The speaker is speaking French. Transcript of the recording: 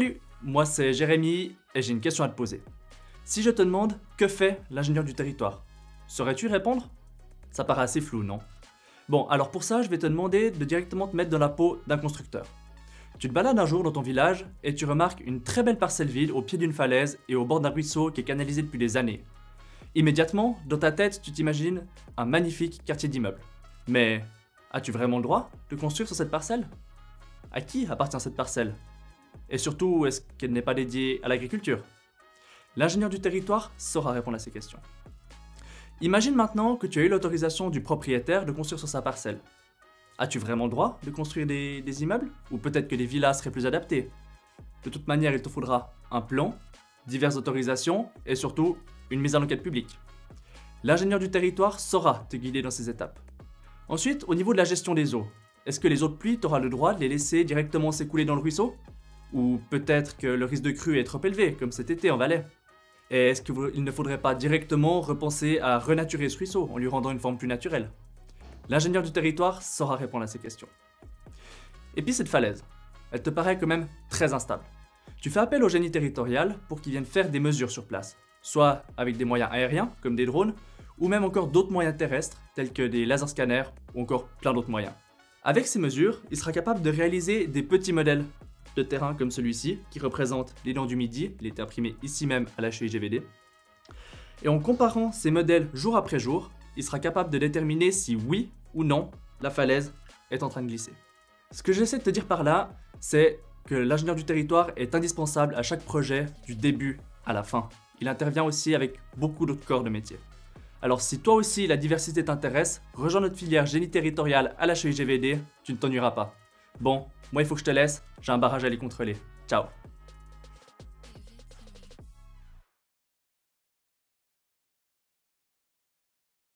Salut, moi c'est Jérémy et j'ai une question à te poser. Si je te demande que fait l'ingénieur du territoire, saurais-tu répondre? Ça paraît assez flou, non? Bon, alors pour ça, je vais te demander de directement te mettre dans la peau d'un constructeur. Tu te balades un jour dans ton village et tu remarques une très belle parcelle vide au pied d'une falaise et au bord d'un ruisseau qui est canalisé depuis des années. Immédiatement, dans ta tête, tu t'imagines un magnifique quartier d'immeubles. Mais as-tu vraiment le droit de construire sur cette parcelle? À qui appartient cette parcelle? Et surtout, est-ce qu'elle n'est pas dédiée à l'agriculture? L'ingénieur du territoire saura répondre à ces questions. Imagine maintenant que tu as eu l'autorisation du propriétaire de construire sur sa parcelle. As-tu vraiment le droit de construire des immeubles? Ou peut-être que des villas seraient plus adaptées? De toute manière, il te faudra un plan, diverses autorisations et surtout une mise en enquête publique. L'ingénieur du territoire saura te guider dans ces étapes. Ensuite, au niveau de la gestion des eaux, est-ce que les eaux de pluie, tu auras le droit de les laisser directement s'écouler dans le ruisseau? Ou peut-être que le risque de crue est trop élevé, comme cet été en Valais? Et est-ce qu'il ne faudrait pas directement repenser à renaturer ce ruisseau en lui rendant une forme plus naturelle? L'ingénieur du territoire saura répondre à ces questions. Et puis cette falaise, elle te paraît quand même très instable. Tu fais appel au génie territorial pour qu'il vienne faire des mesures sur place, soit avec des moyens aériens, comme des drones, ou même encore d'autres moyens terrestres, tels que des laser scanners, ou encore plein d'autres moyens. Avec ces mesures, il sera capable de réaliser des petits modèles de terrain comme celui-ci, qui représente les dents du Midi, il était imprimé ici même à la HUI-GVD. Et en comparant ces modèles jour après jour, il sera capable de déterminer si oui ou non la falaise est en train de glisser. Ce que j'essaie de te dire par là, c'est que l'ingénieur du territoire est indispensable à chaque projet du début à la fin. Il intervient aussi avec beaucoup d'autres corps de métier. Alors si toi aussi la diversité t'intéresse, rejoins notre filière génie territorial à la HUI-GVD, tu ne t'ennuieras pas. Bon, moi il faut que je te laisse, j'ai un barrage à aller contrôler. Ciao.